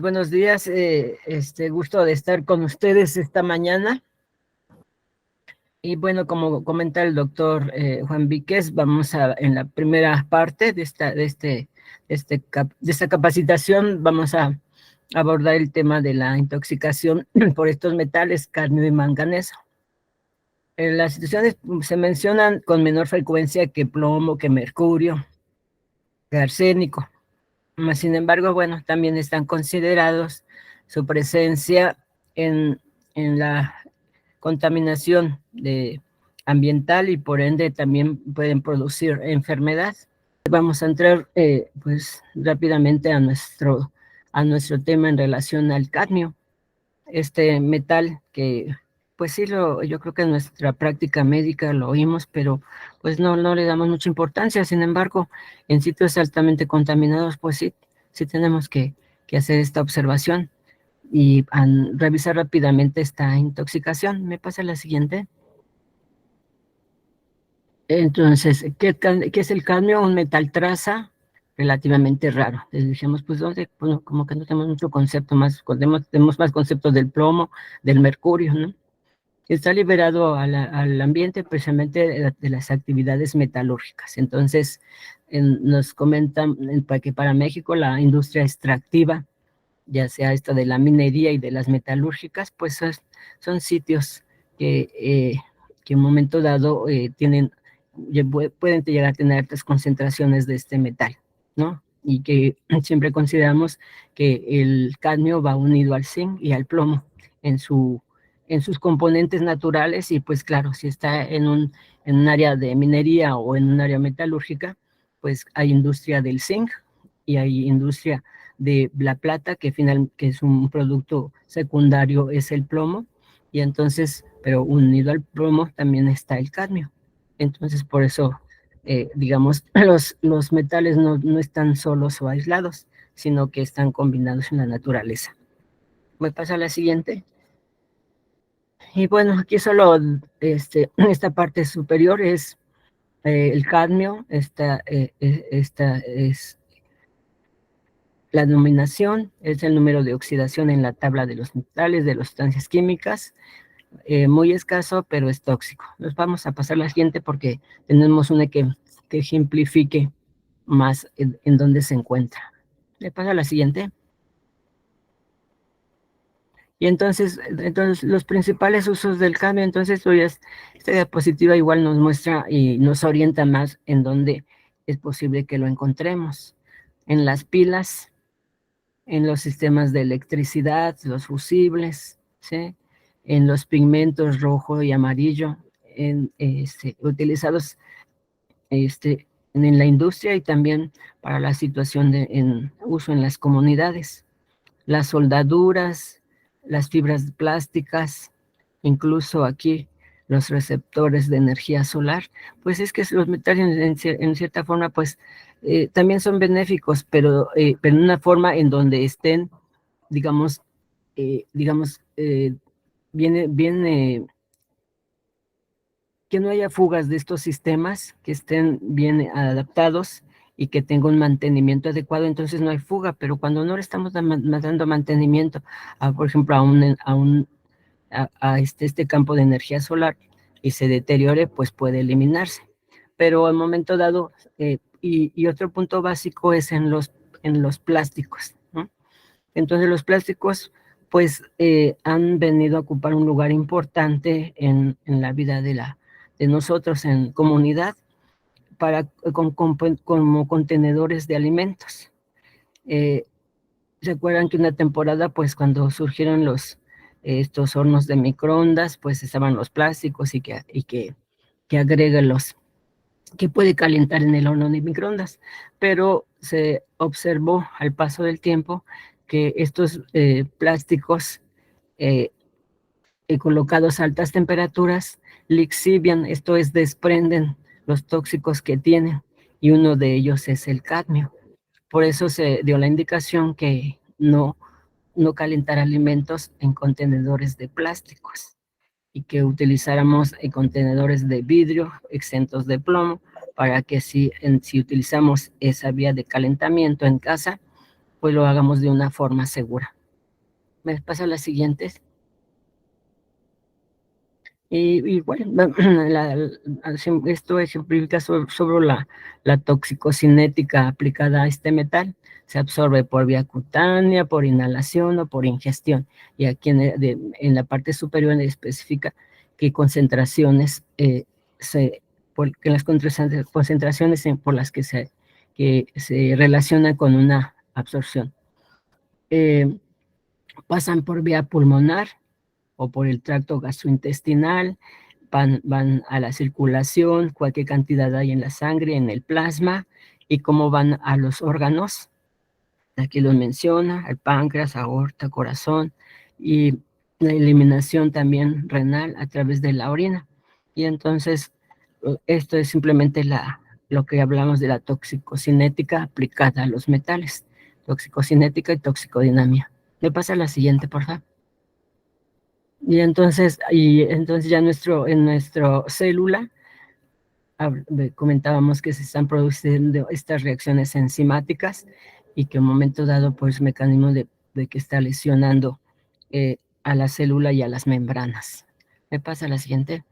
buenos días. Gusto de estar con ustedes esta mañana. Y bueno, como comenta el doctor Juan Víquez, en la primera parte de esta capacitación, vamos a abordar el tema de la intoxicación por estos metales, cadmio y manganeso. Las situaciones se mencionan con menor frecuencia que plomo, que mercurio, que arsénico. Sin embargo, bueno, también están considerados su presencia en la contaminación ambiental y por ende también pueden producir enfermedad. Vamos a entrar pues rápidamente a nuestro tema en relación al cadmio. Este metal que pues sí, yo creo que en nuestra práctica médica lo oímos, pero pues no le damos mucha importancia. Sin embargo, en sitios altamente contaminados, pues sí tenemos que hacer esta observación y revisar rápidamente esta intoxicación. ¿Me pasa la siguiente? Entonces, ¿qué es el cadmio? Un metal traza relativamente raro. Les dijimos, pues, ¿dónde? Bueno, como que no tenemos mucho concepto más, tenemos más conceptos del plomo, del mercurio, ¿no? Está liberado al ambiente precisamente de las actividades metalúrgicas. Entonces, nos comentan que para México la industria extractiva, ya sea esta de la minería y de las metalúrgicas, pues son sitios que en un momento dado pueden llegar a tener altas concentraciones de este metal, ¿no? Y que siempre consideramos que el cadmio va unido al zinc y al plomo en sus componentes naturales, y pues claro, si está en un área de minería o en un área metalúrgica, pues hay industria del zinc y hay industria de la plata, que es un producto secundario, es el plomo, y entonces, pero unido al plomo también está el cadmio. Entonces, por eso, digamos, los metales no están solos o aislados, sino que están combinados en la naturaleza. ¿Me pasa a la siguiente? Y bueno, aquí solo esta parte superior es el cadmio. Esta es la denominación, es el número de oxidación en la tabla de los metales, de las sustancias químicas, muy escaso, pero es tóxico. Nos vamos a pasar a la siguiente porque tenemos una que ejemplifique más en dónde se encuentra. Le paso a la siguiente. Y entonces los principales usos del cadmio, entonces esta diapositiva igual nos muestra y nos orienta más en dónde es posible que lo encontremos. En las pilas, en los sistemas de electricidad, los fusibles, ¿sí? En los pigmentos rojo y amarillo, utilizados en la industria y también para la situación en uso en las comunidades. Las soldaduras, las fibras plásticas, incluso aquí los receptores de energía solar, pues es que los metales en cierta forma pues también son benéficos, pero en una forma en donde estén, digamos, viene que no haya fugas de estos sistemas, que estén bien adaptados y que tenga un mantenimiento adecuado, entonces no hay fuga. Pero cuando no le estamos dando mantenimiento, por ejemplo, a este campo de energía solar, y se deteriore, pues puede eliminarse. Pero al momento dado, y otro punto básico es en los plásticos, ¿no? Entonces los plásticos pues han venido a ocupar un lugar importante en la vida de nosotros en comunidad, como contenedores de alimentos. Recuerdan que una temporada, pues cuando surgieron estos hornos de microondas, pues estaban los plásticos y que agrega que puede calentar en el horno de microondas, pero se observó al paso del tiempo que estos plásticos colocados a altas temperaturas lixivian, esto es, desprenden los tóxicos que tienen, y uno de ellos es el cadmio. Por eso se dio la indicación que no calentar alimentos en contenedores de plásticos y que utilizáramos contenedores de vidrio exentos de plomo, para que si utilizamos esa vía de calentamiento en casa, pues lo hagamos de una forma segura. ¿Me pasa las siguientes? Y bueno, esto ejemplifica sobre la toxicocinética aplicada a este metal. Se absorbe por vía cutánea, por inhalación o por ingestión. Y aquí en la parte superior especifica qué concentraciones, porque las concentraciones por las que se relaciona con una absorción. Pasan por vía pulmonar o por el tracto gastrointestinal, van a la circulación, cualquier cantidad hay en la sangre, en el plasma, y cómo van a los órganos. Aquí los menciona, el páncreas, aorta, corazón, y la eliminación también renal a través de la orina. Y entonces, esto es simplemente lo que hablamos de la toxicocinética aplicada a los metales, toxicocinética y toxicodinamia. ¿Me pasa la siguiente, por favor? Y entonces ya en nuestra célula comentábamos que se están produciendo estas reacciones enzimáticas y que en un momento dado, pues, mecanismo de que está lesionando a la célula y a las membranas. ¿Me pasa la siguiente?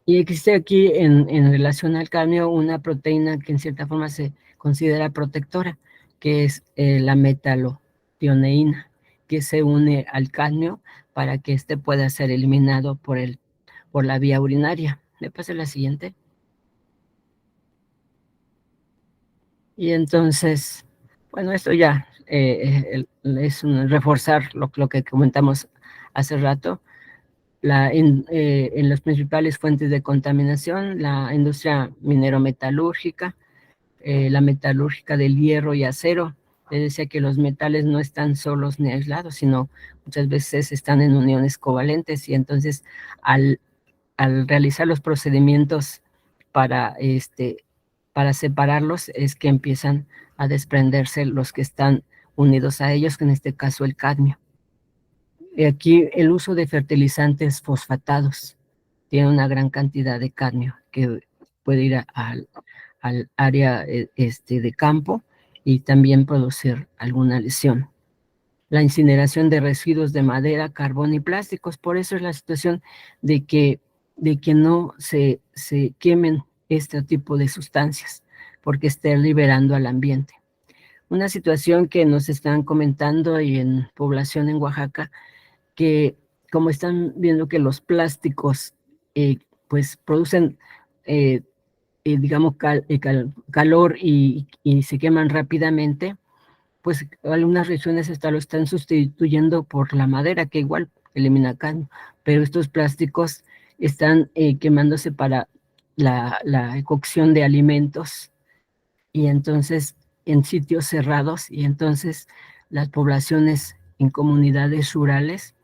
Y existe aquí, en relación al cadmio, una proteína que en cierta forma se considera protectora, que es la metallothioneína, que se une al cadmio para que éste pueda ser eliminado por la vía urinaria. ¿Me pasa la siguiente? Y entonces, bueno, esto ya es reforzar lo que comentamos hace rato. En las principales fuentes de contaminación, la industria minero-metalúrgica, la metalúrgica del hierro y acero. Les decía que los metales no están solos ni aislados, sino muchas veces están en uniones covalentes, y entonces al realizar los procedimientos para, para separarlos es que empiezan a desprenderse los que están unidos a ellos, que en este caso el cadmio. Y aquí el uso de fertilizantes fosfatados tiene una gran cantidad de cadmio que puede ir al área de campo y también producir alguna lesión. La incineración de residuos de madera, carbón y plásticos. Por eso es la situación de que no se quemen este tipo de sustancias, porque estén liberando al ambiente. Una situación que nos están comentando y en población en Oaxaca, que como están viendo que los plásticos pues producen digamos calor y se queman rápidamente, pues algunas regiones hasta lo están sustituyendo por la madera, que igual elimina cadmio, pero estos plásticos están quemándose para la cocción de alimentos, y entonces en sitios cerrados, y entonces las poblaciones en comunidades rurales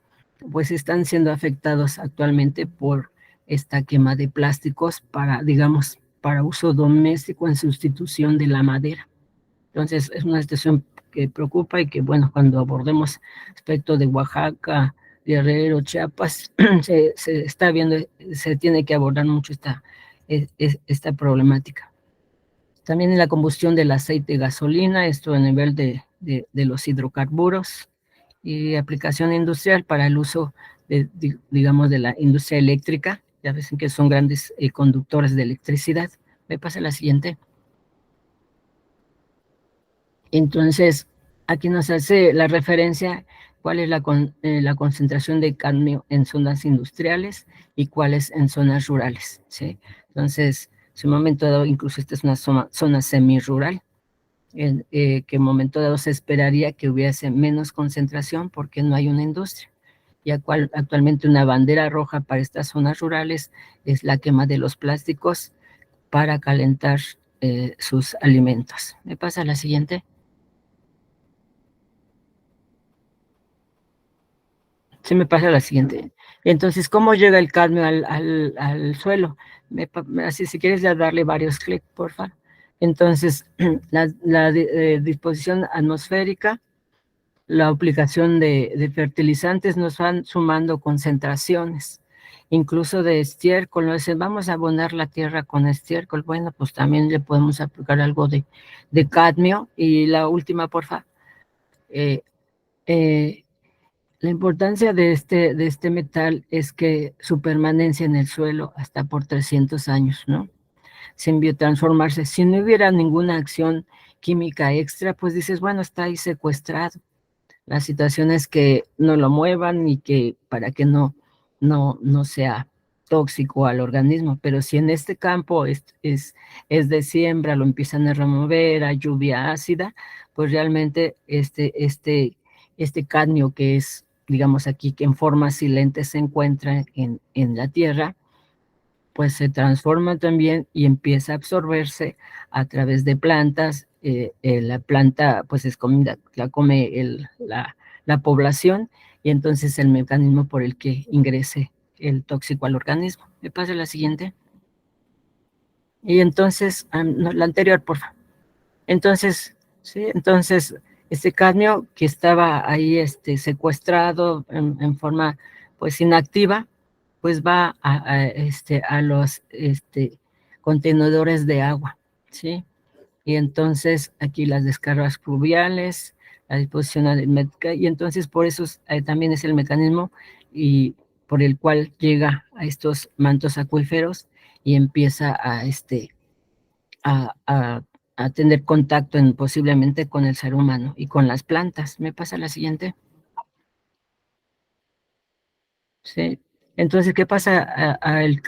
pues están siendo afectados actualmente por esta quema de plásticos para, digamos, para uso doméstico en sustitución de la madera. Entonces, es una situación que preocupa y que, bueno, cuando abordemos respecto de Oaxaca, Guerrero, Chiapas, se está viendo, se tiene que abordar mucho esta problemática. También en la combustión del aceite y gasolina, esto a nivel de los hidrocarburos, y aplicación industrial para el uso, digamos, de la industria eléctrica. Ya ves que son grandes conductores de electricidad. Me pasa la siguiente. Entonces, aquí nos hace la referencia cuál es la concentración de cadmio en zonas industriales y cuáles en zonas rurales, ¿sí? Entonces, en un momento dado, incluso esta es una zona semirural, que en un momento dado se esperaría que hubiese menos concentración porque no hay una industria. Y actualmente una bandera roja para estas zonas rurales es la quema de los plásticos para calentar sus alimentos. ¿Me pasa la siguiente? Sí, me pasa la siguiente. Entonces, ¿cómo llega el cadmio al suelo? Así, si quieres ya darle varios clics, por favor. Entonces, la disposición atmosférica, la aplicación de fertilizantes nos van sumando concentraciones. incluso de estiércol, ¿no? Dicen, vamos a abonar la tierra con estiércol, bueno, pues también le podemos aplicar algo de cadmio. Y la última, porfa, eh, la importancia de este metal es que su permanencia en el suelo hasta por 300 años, ¿no? Sin biotransformarse. Si no hubiera ninguna acción química extra, pues dices, bueno, está ahí secuestrado. La situación es que no lo muevan y que para que no sea tóxico al organismo. Pero si en este campo es de siembra, lo empiezan a remover a lluvia ácida, pues realmente este cadmio que es, digamos aquí, que en forma silente se encuentra en la tierra, pues se transforma también y empieza a absorberse a través de plantas. La planta pues es comida, la come la población, y entonces el mecanismo por el que ingrese el tóxico al organismo. ¿Me pasa la siguiente? Y entonces, no, la anterior, por favor. Entonces, sí, entonces este cadmio que estaba ahí secuestrado en forma pues inactiva, pues va a los contenedores de agua, ¿sí? Y entonces aquí las descargas fluviales, la disposición aritmética, y entonces por eso también es el mecanismo y por el cual llega a estos mantos acuíferos y empieza a, a, a tener contacto posiblemente con el ser humano y con las plantas. ¿Me pasa la siguiente? Sí. Entonces, ¿qué pasa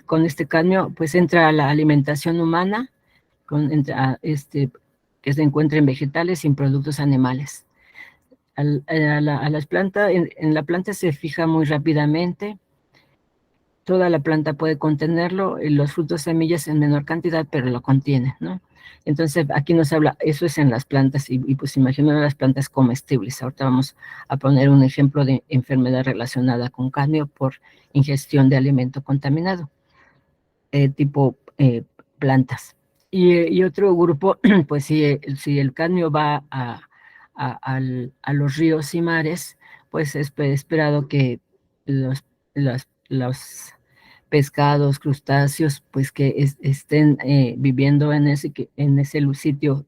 con este cadmio? Pues entra a la alimentación humana, que se encuentra en vegetales y en productos animales. A las plantas, en la planta se fija muy rápidamente. Toda la planta puede contenerlo, y los frutos, semillas en menor cantidad, pero lo contiene, ¿no? Entonces, aquí nos habla, eso es en las plantas, y pues imaginen las plantas comestibles. Ahorita vamos a poner un ejemplo de enfermedad relacionada con cadmio por ingestión de alimento contaminado, tipo plantas. Y otro grupo, pues si el cadmio va a los ríos y mares, pues es esperado que los pescados, crustáceos, pues que estén viviendo en ese sitio,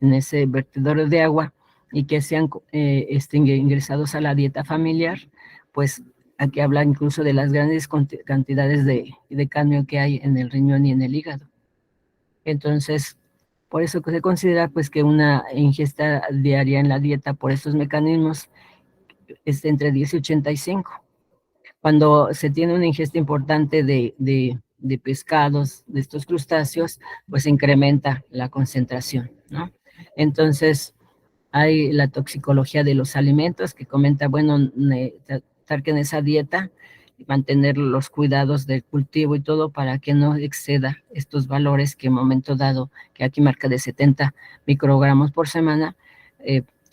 en ese vertedero de agua, y que sean estén ingresados a la dieta familiar, pues aquí habla incluso de las grandes cantidades de cadmio que hay en el riñón y en el hígado. Entonces, por eso que se considera pues que una ingesta diaria en la dieta por estos mecanismos es entre 10 y 85. Cuando se tiene una ingesta importante de pescados, de estos crustáceos, pues se incrementa la concentración, ¿no? Entonces, hay la toxicología de los alimentos que comenta, bueno, tratar que en esa dieta mantener los cuidados del cultivo y todo para que no exceda estos valores que en momento dado, que aquí marca de 70 microgramos por semana,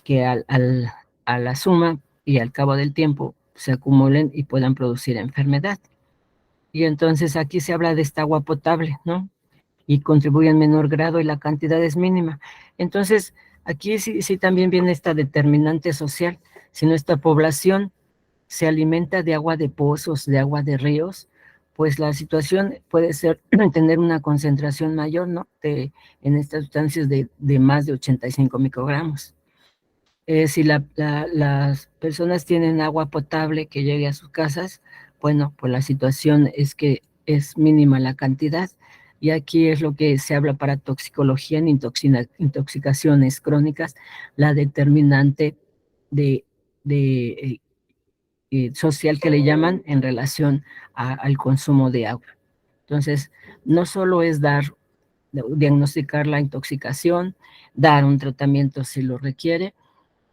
que a la suma y al cabo del tiempo se acumulen y puedan producir enfermedad. Y entonces aquí se habla de esta agua potable, ¿no? Y contribuye en menor grado y la cantidad es mínima. Entonces, aquí sí también viene esta determinante social. Si nuestra población se alimenta de agua de pozos, de agua de ríos, pues la situación puede ser tener una concentración mayor, ¿no? En estas sustancias de más de 85 microgramos. Si las personas tienen agua potable que llegue a sus casas, bueno, pues la situación es que es mínima la cantidad, y aquí es lo que se habla para toxicología en intoxicaciones crónicas, la determinante de, de social que le llaman en relación al consumo de agua. Entonces, no solo es diagnosticar la intoxicación, dar un tratamiento si lo requiere,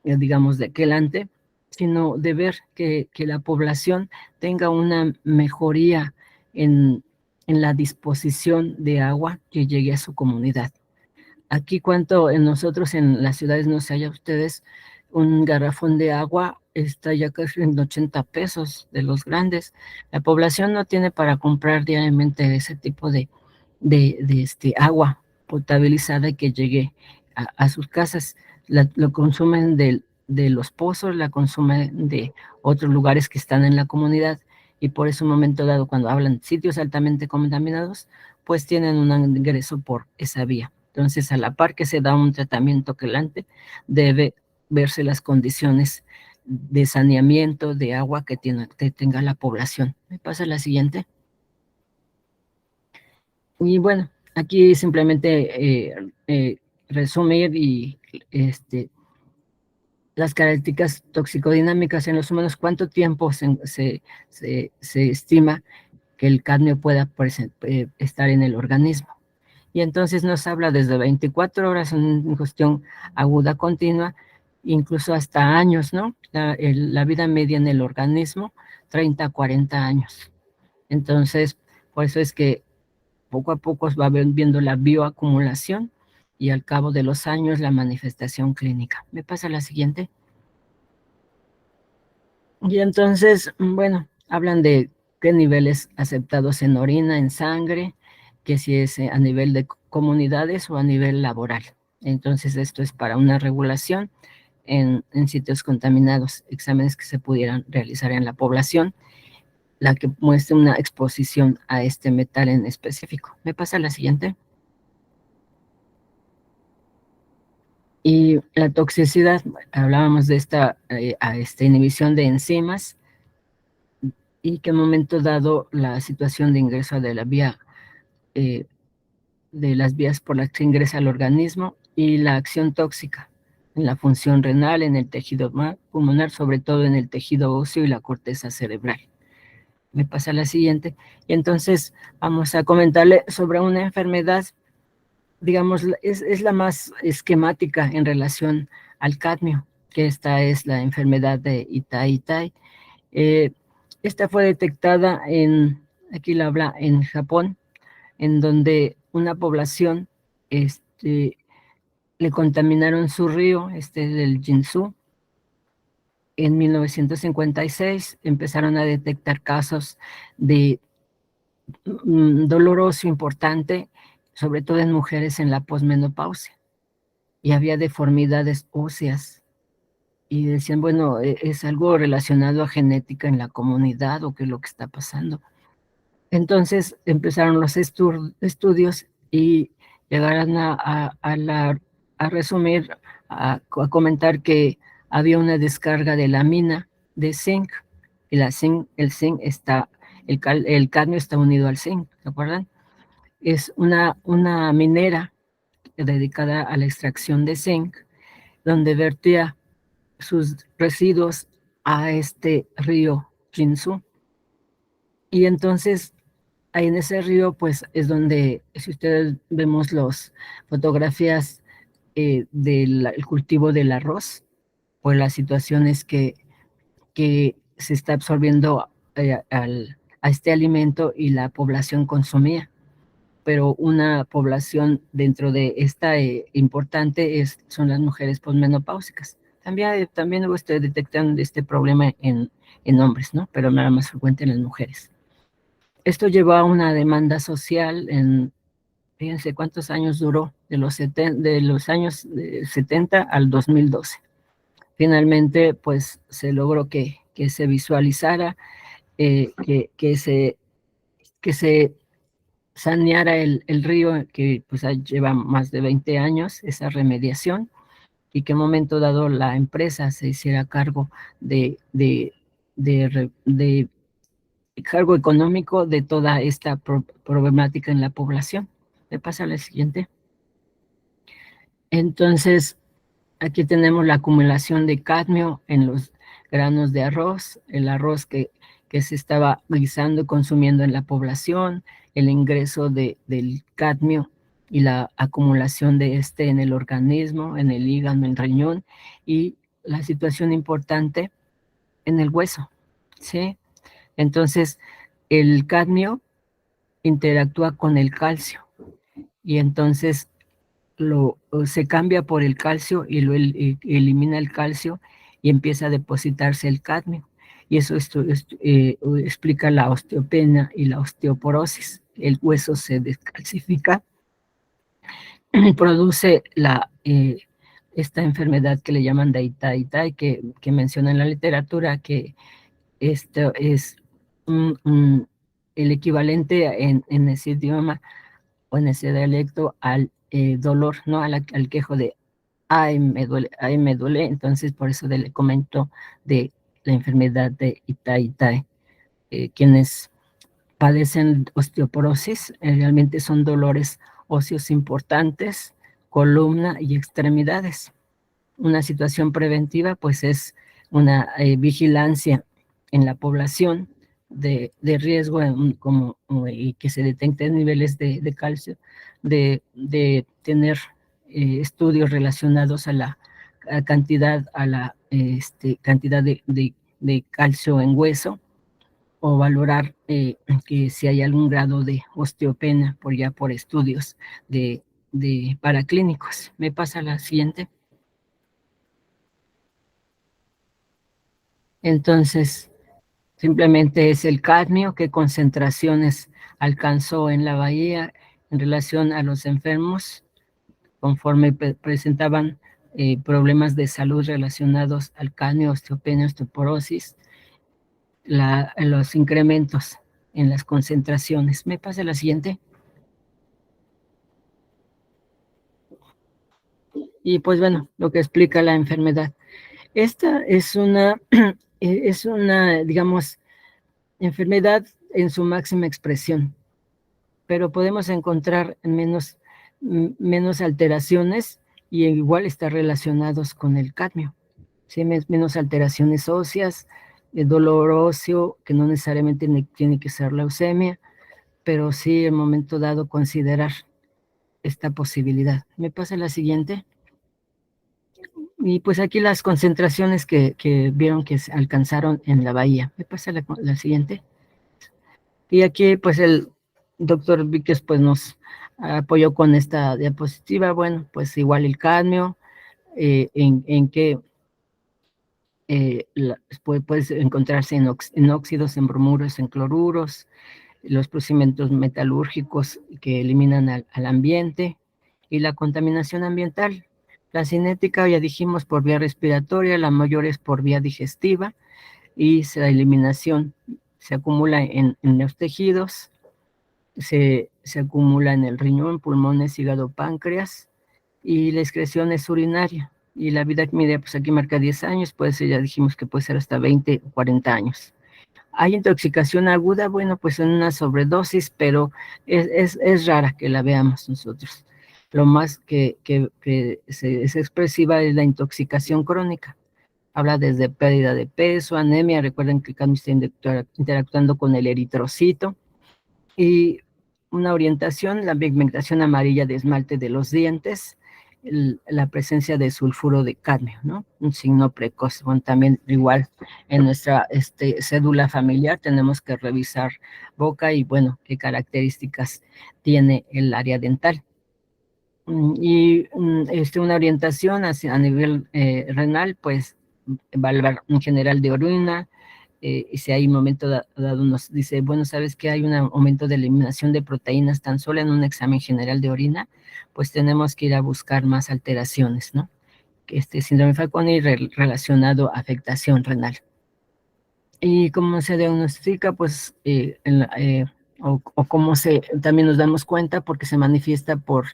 digamos, de quelante, sino de ver que la población tenga una mejoría en la disposición de agua que llegue a su comunidad. Aquí cuánto en nosotros en las ciudades, no sé, allá ustedes, un garrafón de agua está ya casi en 80 pesos de los grandes. La población no tiene para comprar diariamente ese tipo de agua potabilizada y que llegue a sus casas. Lo consumen de los pozos, la consumen de otros lugares que están en la comunidad, y por eso un momento dado, cuando hablan sitios altamente contaminados, pues tienen un ingreso por esa vía. Entonces, a la par que se da un tratamiento quelante, debe verse las condiciones de saneamiento de agua que tenga la población. ¿Me pasa la siguiente? Y bueno, aquí simplemente resumir y las características toxicodinámicas en los humanos, cuánto tiempo se estima que el cadmio pueda estar en el organismo. Y entonces nos habla desde 24 horas en cuestión aguda continua, incluso hasta años, ¿no? La vida media en el organismo, 30 a 40 años. Entonces, por eso es que poco a poco va viendo la bioacumulación y al cabo de los años la manifestación clínica. ¿Me pasa la siguiente? Y entonces, bueno, hablan de qué niveles aceptados en orina, en sangre, que si es a nivel de comunidades o a nivel laboral. Entonces, esto es para una regulación en sitios contaminados, exámenes que se pudieran realizar en la población, la que muestre una exposición a este metal en específico. ¿Me pasa la siguiente? Y la toxicidad, hablábamos de esta inhibición de enzimas, y que en un momento dado la situación de ingreso de la vía, de las vías por las que ingresa al organismo, y la acción tóxica en la función renal, en el tejido pulmonar, sobre todo en el tejido óseo y la corteza cerebral. Me pasa la siguiente. Y entonces vamos a comentarle sobre una enfermedad, digamos, es la más esquemática en relación al cadmio, que esta es la enfermedad de Itai-Itai. Esta fue detectada aquí la habla, en Japón, en donde una población le contaminaron su río, del Jinzú. En 1956 empezaron a detectar casos de doloroso importante, sobre todo en mujeres en la posmenopausia, y había deformidades óseas. Y decían, bueno, ¿es algo relacionado a genética en la comunidad o qué es lo que está pasando? Entonces empezaron los estudios y llegaron a resumir, a comentar que había una descarga de la mina de zinc, y el zinc está, el cadmio está unido al zinc, ¿se acuerdan? Es una minera dedicada a la extracción de zinc, donde vertía sus residuos a este río Jinzú. Y entonces ahí en ese río, pues es donde, si ustedes vemos las fotografías del cultivo del arroz, pues la situación es que se está absorbiendo a este alimento y la población consumía. Pero una población dentro de esta importante son las mujeres posmenopáusicas. También detectan este problema en hombres, ¿no? Pero nada más frecuente en las mujeres. Esto llevó a una demanda social fíjense cuántos años duró, de los años 70 al 2012. Finalmente, pues se logró que se visualizara, que se saneara el río, que pues lleva más de 20 años esa remediación, y que en un momento dado la empresa se hiciera cargo de cargo económico de toda esta problemática en la población. Me pasa la siguiente. Entonces, aquí tenemos la acumulación de cadmio en los granos de arroz, el arroz que se estaba guisando y consumiendo en la población, el ingreso del cadmio y la acumulación de en el organismo, en el hígado, en el riñón, y la situación importante en el hueso, ¿sí? Entonces, el cadmio interactúa con el calcio, y entonces se cambia por el calcio y lo elimina el calcio y empieza a depositarse el cadmio. Y eso explica la osteopenia y la osteoporosis. El hueso se descalcifica y produce esta enfermedad que le llaman de Itai-Itai, que menciona en la literatura, que esto es el equivalente en ese idioma o en ese dialecto al dolor, ¿no? Al quejo de ay, me duele, entonces por eso le comento de la enfermedad de Itai. Quienes padecen osteoporosis realmente son dolores óseos importantes, columna y extremidades. Una situación preventiva, pues es una vigilancia en la población de riesgo y que se detecten niveles de calcio, de tener estudios relacionados a la cantidad de calcio en hueso, o valorar que si hay algún grado de osteopenia por estudios de paraclínicos. ¿Me pasa la siguiente? Entonces, simplemente es el cadmio, qué concentraciones alcanzó en la bahía en relación a los enfermos, conforme presentaban problemas de salud relacionados al cadmio, osteopenia, osteoporosis, los incrementos en las concentraciones. ¿Me pasa la siguiente? Y pues bueno, lo que explica la enfermedad. Esta es una, digamos, enfermedad en su máxima expresión, pero podemos encontrar menos alteraciones y igual está relacionados con el cadmio. ¿Sí? Menos alteraciones óseas, dolor óseo, que no necesariamente tiene que ser leucemia, pero sí en momento dado considerar esta posibilidad. ¿Me pasa la siguiente? Y pues aquí las concentraciones que vieron que se alcanzaron en la bahía. ¿Me pasa la siguiente? Y aquí pues el doctor Víquez pues nos apoyó con esta diapositiva. Bueno, pues igual el cadmio, en que puede encontrarse en óxidos, en bromuros, en cloruros, los procedimientos metalúrgicos que eliminan al ambiente y la contaminación ambiental. La cinética, ya dijimos, por vía respiratoria, la mayor es por vía digestiva y la eliminación se acumula en los tejidos, se acumula en el riñón, pulmones, hígado, páncreas, y la excreción es urinaria. Y la vida media, pues aquí marca 10 años, puede ser, ya dijimos que puede ser hasta 20 o 40 años. ¿Hay intoxicación aguda? Bueno, pues en una sobredosis, pero es rara que la veamos nosotros. Lo más que es expresiva es la intoxicación crónica. Habla desde pérdida de peso, anemia, recuerden que el cadmio está interactuando con el eritrocito, y una orientación, la pigmentación amarilla de esmalte de los dientes, la presencia de sulfuro de cadmio, ¿no? Un signo precoz. Bueno, también igual en nuestra cédula familiar tenemos que revisar boca y, bueno, qué características tiene el área dental. Y una orientación a nivel renal, pues evaluar en general de orina, y si hay un momento dado nos dice, bueno, ¿sabes que hay un aumento de eliminación de proteínas tan solo en un examen general de orina? Pues tenemos que ir a buscar más alteraciones, ¿no? Que síndrome Fanconi relacionado a afectación renal. Y cómo se diagnostica, pues, o cómo también nos damos cuenta, porque se manifiesta por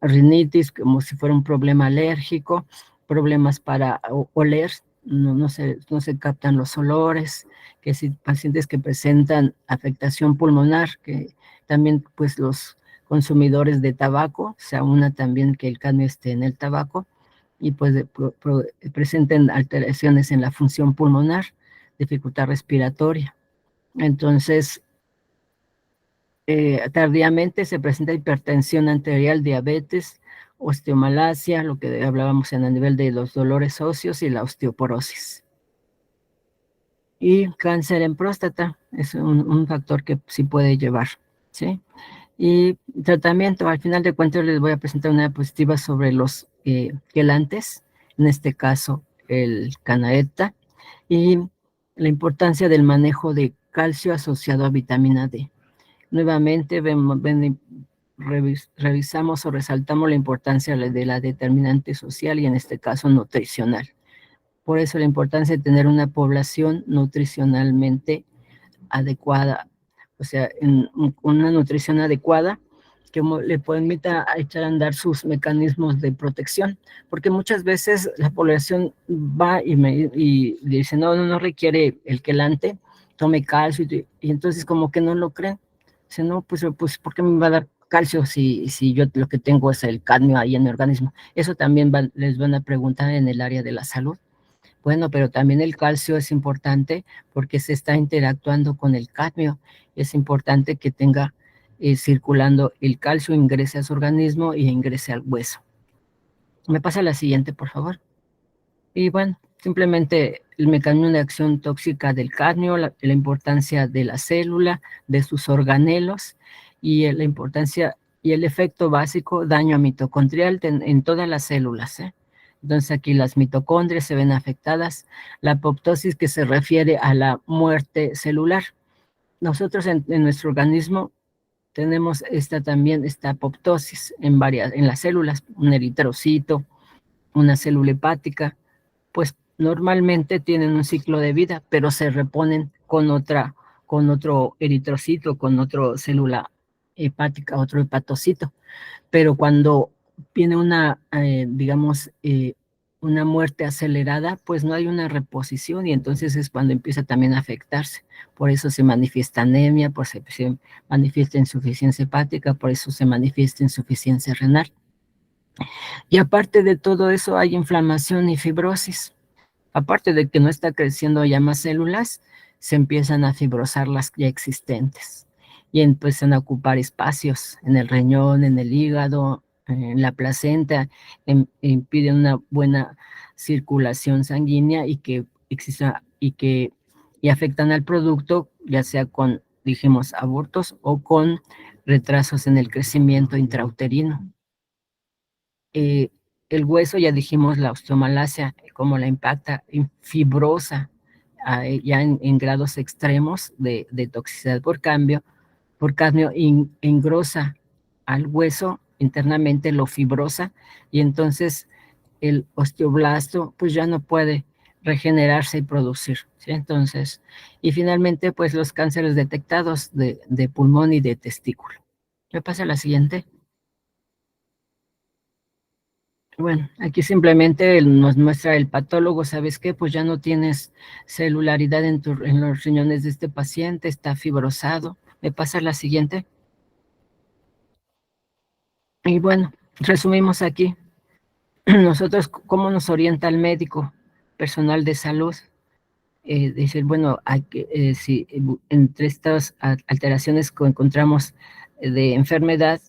rinitis, como si fuera un problema alérgico, problemas para oler, no se captan los olores, que si pacientes que presentan afectación pulmonar, que también pues los consumidores de tabaco, se aúna también que el cadmio esté en el tabaco, y pues presenten alteraciones en la función pulmonar, dificultad respiratoria. Entonces, tardíamente se presenta hipertensión arterial, diabetes, osteomalacia, lo que hablábamos en el nivel de los dolores óseos, y la osteoporosis. Y cáncer en próstata es un factor que sí puede llevar, ¿sí? Y tratamiento, al final de cuentas les voy a presentar una diapositiva sobre los quelantes, en este caso el canaeta, y la importancia del manejo de calcio asociado a vitamina D. Nuevamente revisamos o resaltamos la importancia de la determinante social y en este caso nutricional. Por eso la importancia de tener una población nutricionalmente adecuada, o sea, una nutrición adecuada que le permita echar a andar sus mecanismos de protección, porque muchas veces la población va y dice, no requiere el quelante, tome calcio, y entonces como que no lo creen. Dice, no, pues, ¿por qué me va a dar calcio si yo lo que tengo es el cadmio ahí en mi organismo? Eso también les van a preguntar en el área de la salud. Bueno, pero también el calcio es importante porque se está interactuando con el cadmio. Es importante que tenga circulando el calcio, ingrese a su organismo y ingrese al hueso. Me pasa la siguiente, por favor. Y bueno, simplemente el mecanismo de acción tóxica del cadmio, la importancia de la célula, de sus organelos y la importancia y el efecto básico, daño mitocondrial en todas las células. Entonces aquí las mitocondrias se ven afectadas, la apoptosis que se refiere a la muerte celular. Nosotros en nuestro organismo tenemos también esta apoptosis en las células, un eritrocito, una célula hepática, pues normalmente tienen un ciclo de vida, pero se reponen con otro eritrocito, con otra célula hepática, otro hepatocito. Pero cuando viene una muerte acelerada, pues no hay una reposición y entonces es cuando empieza también a afectarse. Por eso se manifiesta anemia, por eso se manifiesta insuficiencia hepática, por eso se manifiesta insuficiencia renal. Y aparte de todo eso hay inflamación y fibrosis. Aparte de que no está creciendo ya más células, se empiezan a fibrosar las ya existentes y empiezan a ocupar espacios en el riñón, en el hígado, en la placenta, impiden una buena circulación sanguínea y que exista y afectan al producto, ya sea con, dijimos, abortos o con retrasos en el crecimiento intrauterino. El hueso, ya dijimos, la osteomalacia, cómo la impacta, fibrosa, ya en grados extremos de toxicidad por cadmio, engrosa al hueso internamente, lo fibrosa, y entonces el osteoblasto pues ya no puede regenerarse y producir, ¿sí? Entonces, y finalmente pues los cánceres detectados de pulmón y de testículo. ¿Me pasa la siguiente? Bueno, aquí simplemente nos muestra el patólogo, ¿sabes qué? Pues ya no tienes celularidad en los riñones de este paciente, está fibrosado. ¿Me pasa la siguiente? Y bueno, resumimos aquí. Nosotros, ¿cómo nos orienta el médico, personal de salud? Decir, bueno, si entre estas alteraciones que encontramos de enfermedad,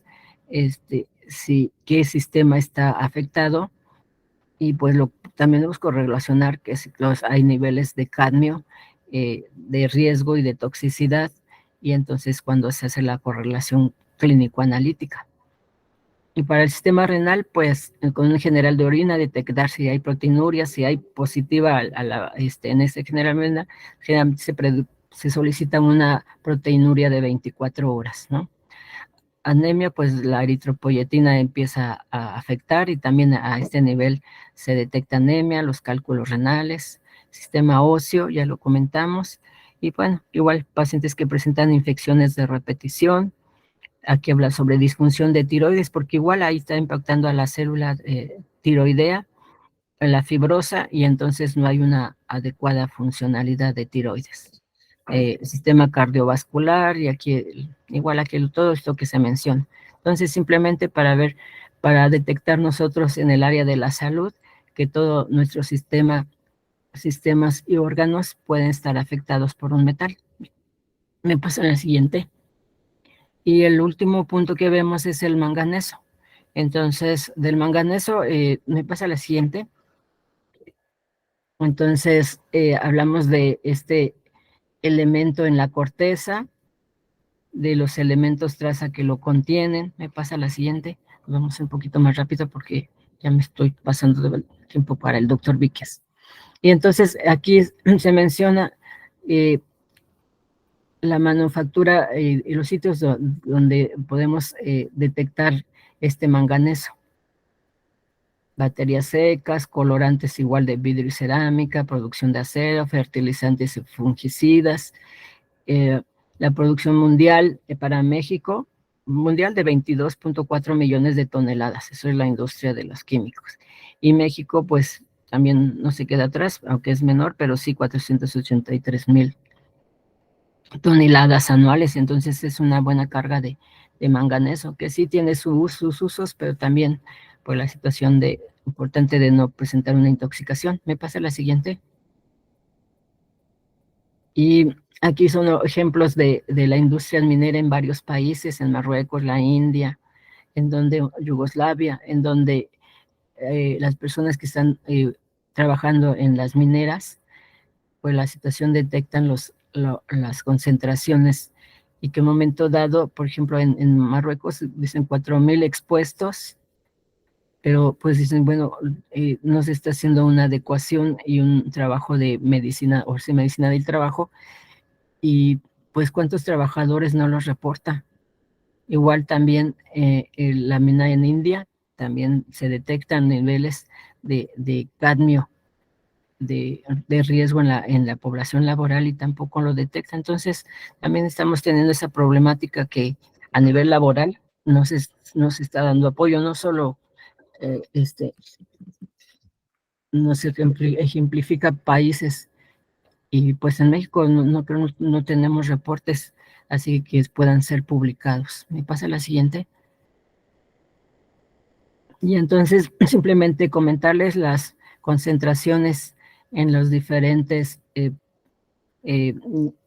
qué sistema está afectado, y pues también busco relacionar que hay niveles de cadmio, de riesgo y de toxicidad, y entonces cuando se hace la correlación clínico-analítica. Y para el sistema renal, pues con un general de orina, detectar si hay proteinuria, si hay positiva en ese general renal, generalmente se solicita una proteinuria de 24 horas, ¿no? Anemia, pues la eritropoyetina empieza a afectar y también a este nivel se detecta anemia, los cálculos renales, sistema óseo, ya lo comentamos, y bueno, igual pacientes que presentan infecciones de repetición, aquí habla sobre disfunción de tiroides, porque igual ahí está impactando a la célula tiroidea, a la fibrosa, y entonces no hay una adecuada funcionalidad de tiroides. Sistema cardiovascular, y aquí, igual aquí todo esto que se menciona. Entonces, simplemente para detectar nosotros en el área de la salud, que todo nuestro sistemas y órganos pueden estar afectados por un metal. Me paso a la siguiente. Y el último punto que vemos es el manganeso. Entonces, del manganeso, me pasa la siguiente. Entonces, hablamos de este elemento en la corteza, de los elementos traza que lo contienen. Me pasa la siguiente. Vamos un poquito más rápido porque ya me estoy pasando del tiempo para el doctor Víquez. Y entonces aquí se menciona la manufactura y los sitios donde podemos detectar este manganeso. Baterías secas, colorantes igual de vidrio y cerámica, producción de acero, fertilizantes y fungicidas, la producción mundial para México, mundial de 22.4 millones de toneladas. Eso es la industria de los químicos. Y México, pues, también no se queda atrás, aunque es menor, pero sí 483,000 toneladas anuales. Entonces es una buena carga de manganeso, que sí tiene sus usos, pero también por la situación importante de no presentar una intoxicación. ¿Me pasa la siguiente? Y aquí son ejemplos de la industria minera en varios países, en Marruecos, la India, en donde Yugoslavia, en donde las personas que están trabajando en las mineras, pues la situación detectan las concentraciones y que en un momento dado, por ejemplo, en Marruecos dicen 4,000 expuestos, pero pues dicen, bueno, no se está haciendo una adecuación y un trabajo de medicina, o sea, medicina del trabajo, y pues cuántos trabajadores no los reporta. Igual también la mina en India, también se detectan niveles de cadmio de riesgo en la población laboral y tampoco lo detecta. Entonces, también estamos teniendo esa problemática que a nivel laboral no se está dando apoyo, no solo eh, este, no se ejemplifica países, y pues en México no tenemos reportes así que puedan ser publicados. ¿Me pasa la siguiente? Y entonces simplemente comentarles las concentraciones en los diferentes, en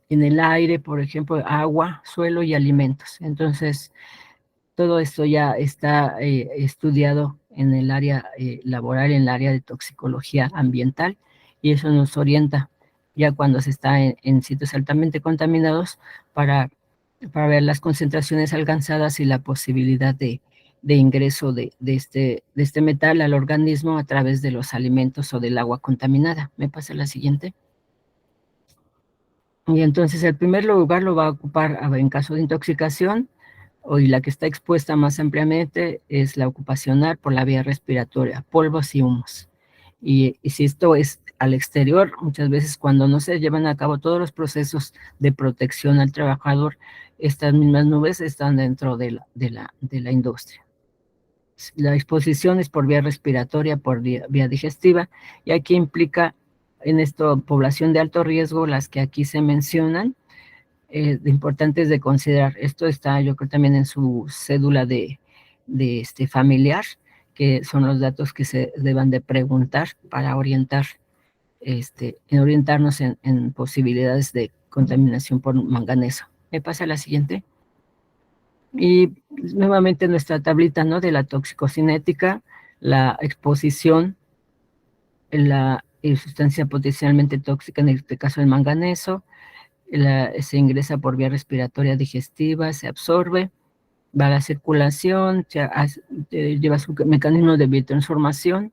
el aire, por ejemplo, agua, suelo y alimentos. Entonces, todo esto ya está estudiado en el área laboral, en el área de toxicología ambiental, y eso nos orienta ya cuando se está en sitios altamente contaminados para, ver las concentraciones alcanzadas y la posibilidad de ingreso de este metal al organismo a través de los alimentos o del agua contaminada. ¿Me pasa la siguiente? Y entonces el primer lugar lo va a ocupar en caso de intoxicación, y la que está expuesta más ampliamente es la ocupacional por la vía respiratoria, polvos y humos. Y si esto es al exterior, muchas veces cuando no se llevan a cabo todos los procesos de protección al trabajador, estas mismas nubes están dentro de la industria. La exposición es por vía respiratoria, por vía digestiva, y aquí implica en esto población de alto riesgo, las que aquí se mencionan, importantes de considerar. Esto está, yo creo, también en su cédula de familiar, que son los datos que se deban de preguntar para orientarnos en posibilidades de contaminación por manganeso. ¿Me pasa la siguiente? Y nuevamente nuestra tablita, ¿no? De la toxicocinética, la exposición, la sustancia potencialmente tóxica, en este caso el manganeso, se ingresa por vía respiratoria digestiva, se absorbe, va a la circulación, lleva su mecanismo de biotransformación,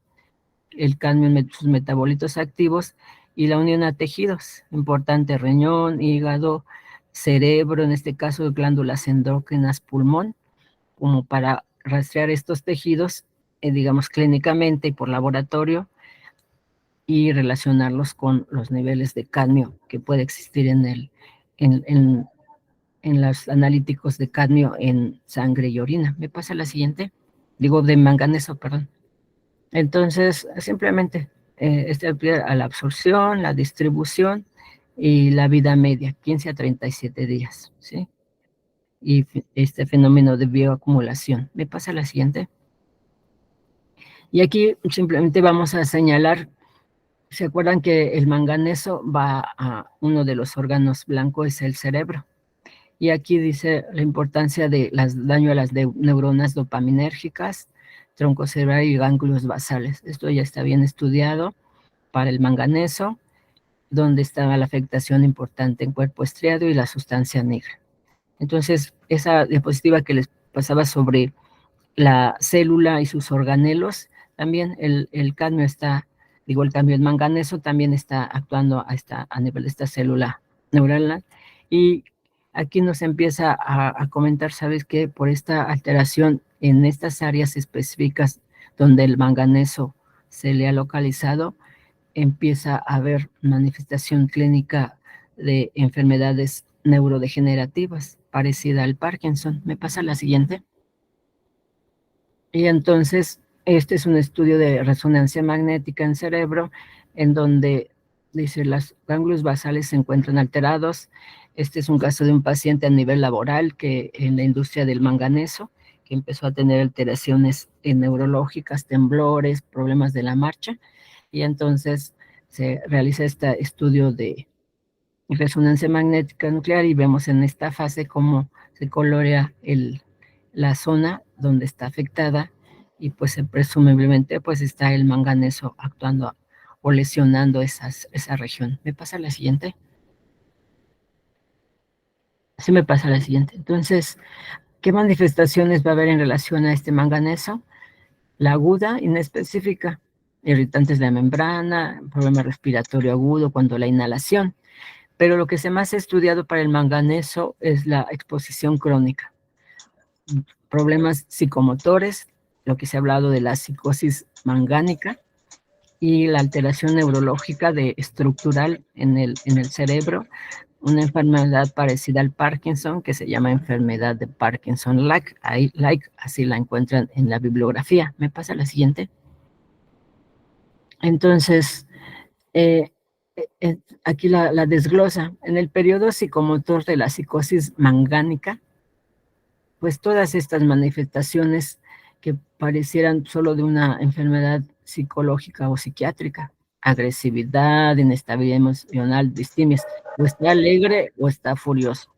el cadmio en sus metabolitos activos y la unión a tejidos, importante, riñón, hígado, cerebro, en este caso glándulas endócrinas, pulmón, como para rastrear estos tejidos, digamos, clínicamente y por laboratorio, y relacionarlos con los niveles de cadmio que puede existir en los analíticos de cadmio en sangre y orina. ¿Me pasa la siguiente? Digo, de manganeso, perdón. Entonces, simplemente a la absorción, la distribución y la vida media, 15 a 37 días, ¿sí? Y este fenómeno de bioacumulación. ¿Me pasa la siguiente? Y aquí simplemente vamos a señalar, ¿se acuerdan que el manganeso va a uno de los órganos blancos, es el cerebro? Y aquí dice la importancia de daño a las neuronas dopaminérgicas, tronco cerebral y ganglios basales. Esto ya está bien estudiado para el manganeso, donde está la afectación importante en cuerpo estriado y la sustancia negra. Entonces, esa diapositiva que les pasaba sobre la célula y sus organelos, también el cadmio está, digo, el cadmio, el manganeso también está actuando a nivel de esta célula neuronal. Y aquí nos empieza a comentar, ¿sabes qué? Por esta alteración en estas áreas específicas donde el manganeso se le ha localizado, empieza a haber manifestación clínica de enfermedades neurodegenerativas, parecida al Parkinson. ¿Me pasa la siguiente? Y entonces, este es un estudio de resonancia magnética en cerebro, en donde dice los ganglios basales se encuentran alterados. Este es un caso de un paciente a nivel laboral que en la industria del manganeso, que empezó a tener alteraciones neurológicas, temblores, problemas de la marcha, y entonces se realiza este estudio de resonancia magnética nuclear y vemos en esta fase cómo se colorea la zona donde está afectada y pues presumiblemente pues está el manganeso actuando o lesionando esa región. ¿Me pasa la siguiente? Sí me pasa la siguiente. Entonces, ¿qué manifestaciones va a haber en relación a este manganeso? La aguda, inespecífica, irritantes de la membrana, problema respiratorio agudo cuando la inhalación. Pero lo que se más ha estudiado para el manganeso es la exposición crónica. Problemas psicomotores, lo que se ha hablado de la psicosis mangánica y la alteración neurológica estructural en el cerebro, una enfermedad parecida al Parkinson que se llama enfermedad de Parkinson-like, así la encuentran en la bibliografía. ¿Me pasa la siguiente? Entonces, aquí la desglosa. En el periodo psicomotor de la psicosis mangánica, pues todas estas manifestaciones que parecieran solo de una enfermedad psicológica o psiquiátrica, agresividad, inestabilidad emocional, distimias, o está alegre o está furioso,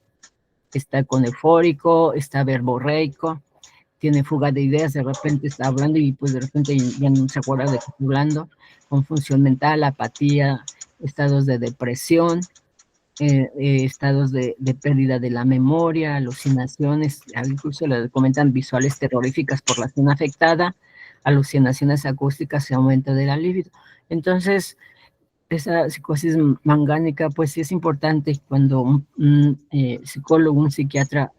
está con eufórico, está verborreico, tiene fuga de ideas, de repente está hablando y pues de repente ya no se acuerda de qué está hablando, confusión mental, apatía, estados de depresión, estados de pérdida de la memoria, alucinaciones, incluso le comentan visuales terroríficas por la zona afectada, alucinaciones acústicas y aumento de la libido. Entonces, esa psicosis mangánica, pues sí es importante cuando un psicólogo, un psiquiatra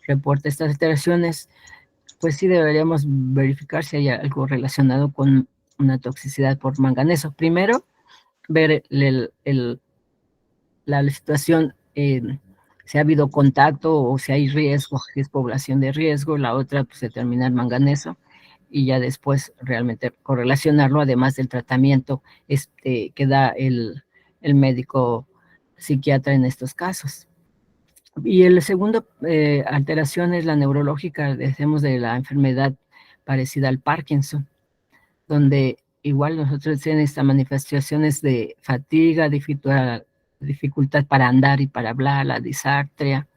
reporta estas alteraciones, pues sí deberíamos verificar si hay algo relacionado con una toxicidad por manganeso. Primero, ver la situación, si ha habido contacto o si hay riesgo, si es población de riesgo. La otra, pues determinar manganeso y ya después realmente correlacionarlo, además del tratamiento que da el médico psiquiatra en estos casos. Y el segundo alteración es la neurológica, decimos, de la enfermedad parecida al Parkinson, donde igual nosotros tenemos estas manifestaciones de fatiga, dificultad para andar y para hablar, la disartria,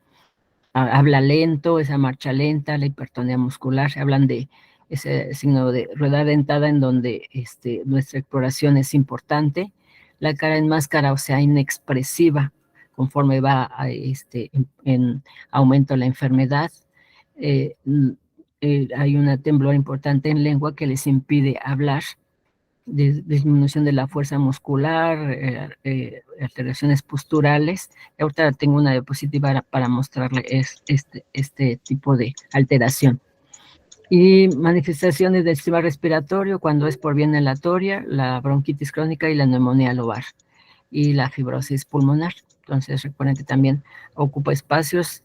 habla lento, esa marcha lenta, la hipertonía muscular, se hablan de ese signo de rueda dentada en donde nuestra exploración es importante, la cara en máscara, o sea, inexpresiva, conforme va en aumento la enfermedad. Hay una temblor importante en lengua que les impide hablar, disminución de la fuerza muscular, alteraciones posturales. Ahorita tengo una diapositiva para mostrarle este tipo de alteración. Y manifestaciones del sistema respiratorio cuando es por vía inhalatoria, la bronquitis crónica y la neumonía lobar y la fibrosis pulmonar. Entonces recuerden que también ocupa espacios,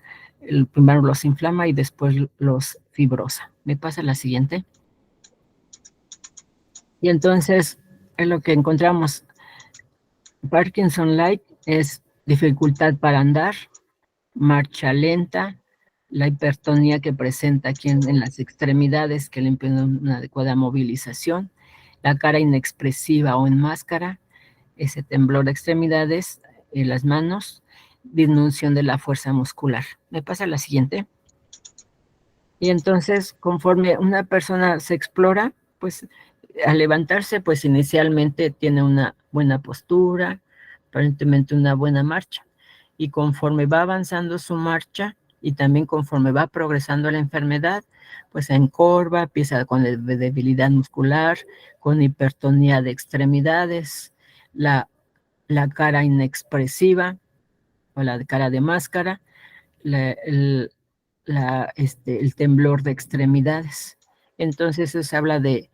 primero los inflama y después los fibrosa. ¿Me pasa la siguiente? Y entonces es lo que encontramos. Parkinson-like es dificultad para andar, marcha lenta, la hipertonía que presenta aquí en las extremidades que le impide una adecuada movilización, la cara inexpresiva o en máscara, ese temblor de extremidades en las manos, disminución de la fuerza muscular. ¿Me pasa la siguiente? Y entonces, conforme una persona se explora, pues al levantarse, pues inicialmente tiene una buena postura, aparentemente una buena marcha. Y conforme va avanzando su marcha y también conforme va progresando la enfermedad, pues se encorva, empieza con debilidad muscular, con hipertonía de extremidades, la cara inexpresiva o la cara de máscara, el temblor de extremidades. Entonces eso se habla de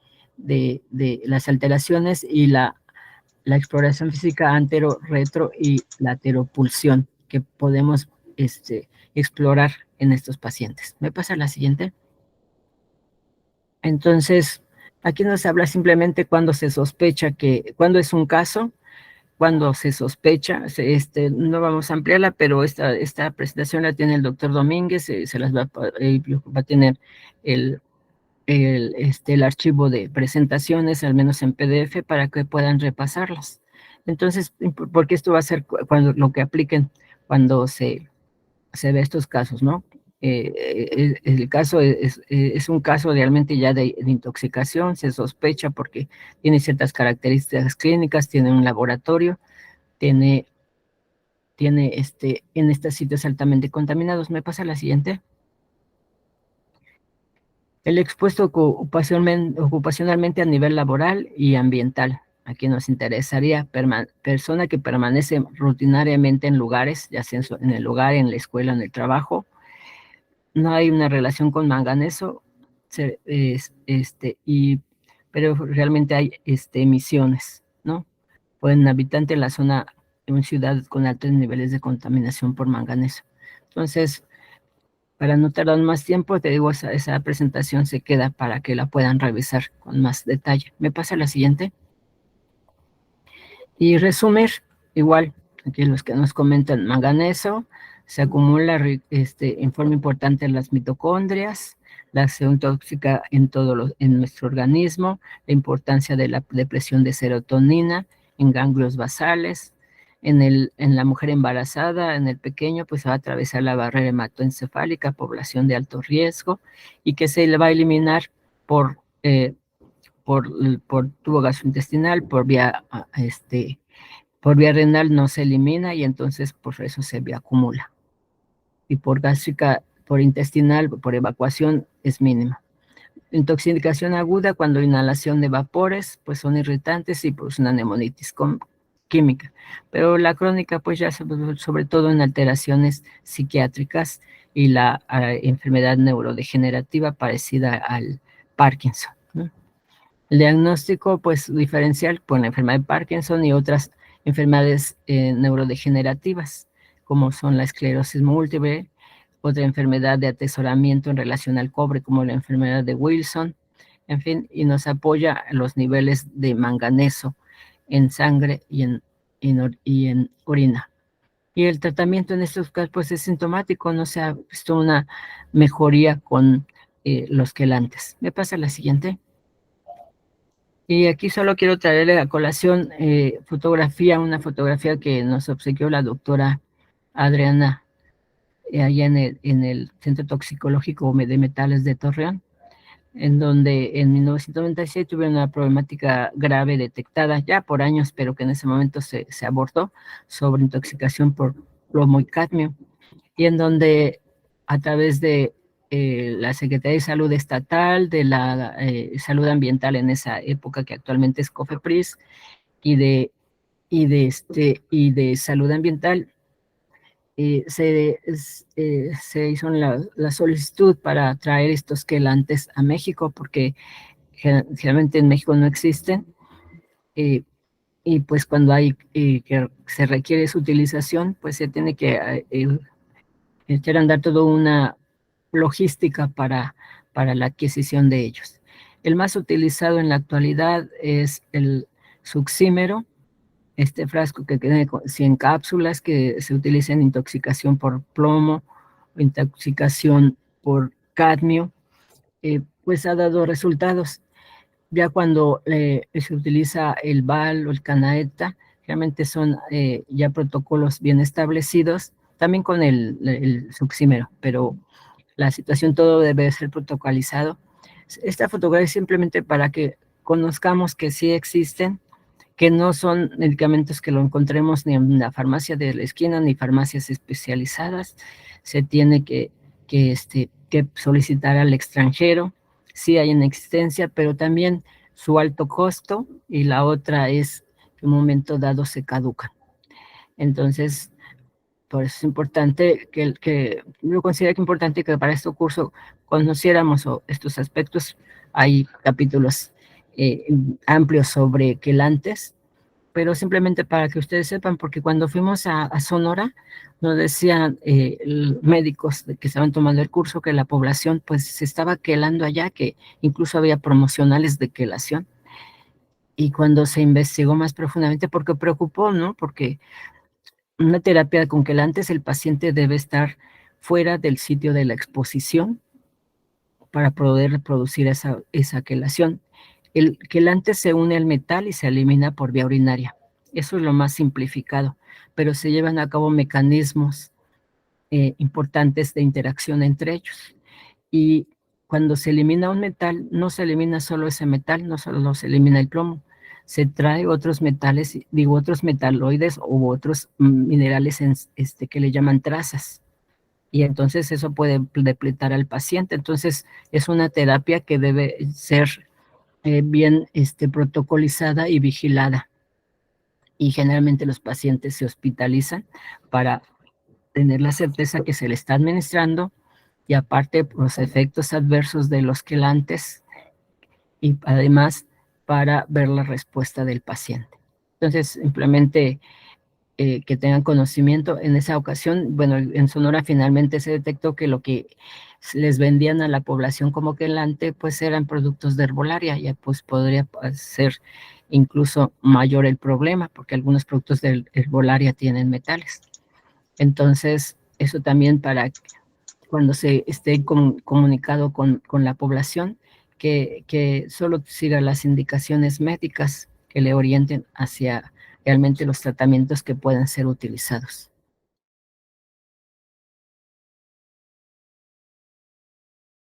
las alteraciones y la exploración física antero, retro y lateropulsión, que podemos explorar en estos pacientes. ¿Me pasa la siguiente? Entonces, aquí nos habla simplemente cuando se sospecha cuando es un caso, cuando se sospecha, no vamos a ampliarla, pero esta presentación la tiene el doctor Domínguez, se las va a tener el archivo de presentaciones, al menos en PDF, para que puedan repasarlas. Entonces, porque esto va a ser cuando lo que apliquen cuando se ve estos casos, ¿no? El caso es un caso realmente ya de intoxicación, se sospecha porque tiene ciertas características clínicas, tiene un laboratorio, tiene en estos sitios altamente contaminados. ¿Me pasa la siguiente? El expuesto ocupacionalmente a nivel laboral y ambiental. Aquí nos interesaría persona que permanece rutinariamente en lugares, ya sea en el hogar, en la escuela, en el trabajo. No hay una relación con manganeso, pero realmente hay emisiones, ¿no? Por un habitante en la zona, en una ciudad con altos niveles de contaminación por manganeso. Entonces, para no tardar más tiempo, te digo, esa presentación se queda para que la puedan revisar con más detalle. ¿Me pasa la siguiente? Y resumir, igual, aquí los que nos comentan manganeso, se acumula en forma importante en las mitocondrias, la acción tóxica en nuestro organismo, la importancia de la depresión de serotonina en ganglios basales, en la mujer embarazada, en el pequeño, pues va a atravesar la barrera hematoencefálica, población de alto riesgo, y que se le va a eliminar por, por, por tubo gastrointestinal, por vía renal no se elimina y entonces por eso se acumula. Y por gástrica, por intestinal, por evacuación es mínima. Intoxicación aguda cuando inhalación de vapores, pues son irritantes y pues una neumonitis química. Pero la crónica, pues ya sobre todo en alteraciones psiquiátricas y la enfermedad neurodegenerativa parecida al Parkinson, ¿no? El diagnóstico, pues, diferencial por la enfermedad de Parkinson y otras enfermedades neurodegenerativas, como son la esclerosis múltiple, otra enfermedad de atesoramiento en relación al cobre, como la enfermedad de Wilson, en fin, y nos apoya los niveles de manganeso en sangre y en orina. Y el tratamiento en estos casos, pues, es sintomático, no se ha visto una mejoría con los quelantes. ¿Me pasa la siguiente? Y aquí solo quiero traerle a colación una fotografía que nos obsequió la doctora Adriana allá en el Centro Toxicológico de Metales de Torreón, en donde en 1996 tuvieron una problemática grave detectada ya por años, pero que en ese momento se abortó, sobre intoxicación por plomo y cadmio, y en donde a través de la Secretaría de Salud Estatal, de la Salud Ambiental en esa época, que actualmente es COFEPRIS, y de Salud Ambiental, se hizo la solicitud para traer estos quelantes a México, porque generalmente en México no existen, y pues cuando que se requiere su utilización, pues se tiene que echar a andar toda una logística para la adquisición de ellos. El más utilizado en la actualidad es el suxímero, este frasco que tiene 100 cápsulas que se utiliza en intoxicación por plomo, intoxicación por cadmio, pues ha dado resultados. Ya cuando se utiliza el VAL o el Canaeta, realmente son ya protocolos bien establecidos, también con el suxímero, pero la situación todo debe ser protocolizado. Esta fotografía es simplemente para que conozcamos que sí existen, que no son medicamentos que lo encontremos ni en la farmacia de la esquina ni farmacias especializadas. Se tiene que solicitar al extranjero. Sí hay en existencia, pero también su alto costo, y la otra es que en un momento dado se caducan. Entonces, por eso es importante yo considero que es importante que para este curso conociéramos estos aspectos. Hay capítulos amplios sobre quelantes, pero simplemente para que ustedes sepan, porque cuando fuimos a Sonora, nos decían médicos que estaban tomando el curso que la población pues se estaba quelando allá, que incluso había promocionales de quelación. Y cuando se investigó más profundamente, porque preocupó, ¿no? Porque una terapia con quelantes, el paciente debe estar fuera del sitio de la exposición para poder producir esa quelación. El quelante se une al metal y se elimina por vía urinaria. Eso es lo más simplificado, pero se llevan a cabo mecanismos importantes de interacción entre ellos. Y cuando se elimina un metal, no se elimina solo ese metal, no solo se elimina el plomo, se trae otros metales, digo, otros metaloides u otros minerales que le llaman trazas. Y entonces eso puede depletar al paciente. Entonces es una terapia que debe ser bien protocolizada y vigilada. Y generalmente los pacientes se hospitalizan para tener la certeza que se le está administrando y aparte los efectos adversos de los quelantes y además para ver la respuesta del paciente. Entonces, simplemente que tengan conocimiento. En esa ocasión, bueno, en Sonora finalmente se detectó que lo que les vendían a la población como quelante, pues eran productos de herbolaria, ya pues podría ser incluso mayor el problema, porque algunos productos de herbolaria tienen metales. Entonces, eso también para cuando se esté comunicado con la población, que solo siga las indicaciones médicas que le orienten hacia realmente los tratamientos que puedan ser utilizados.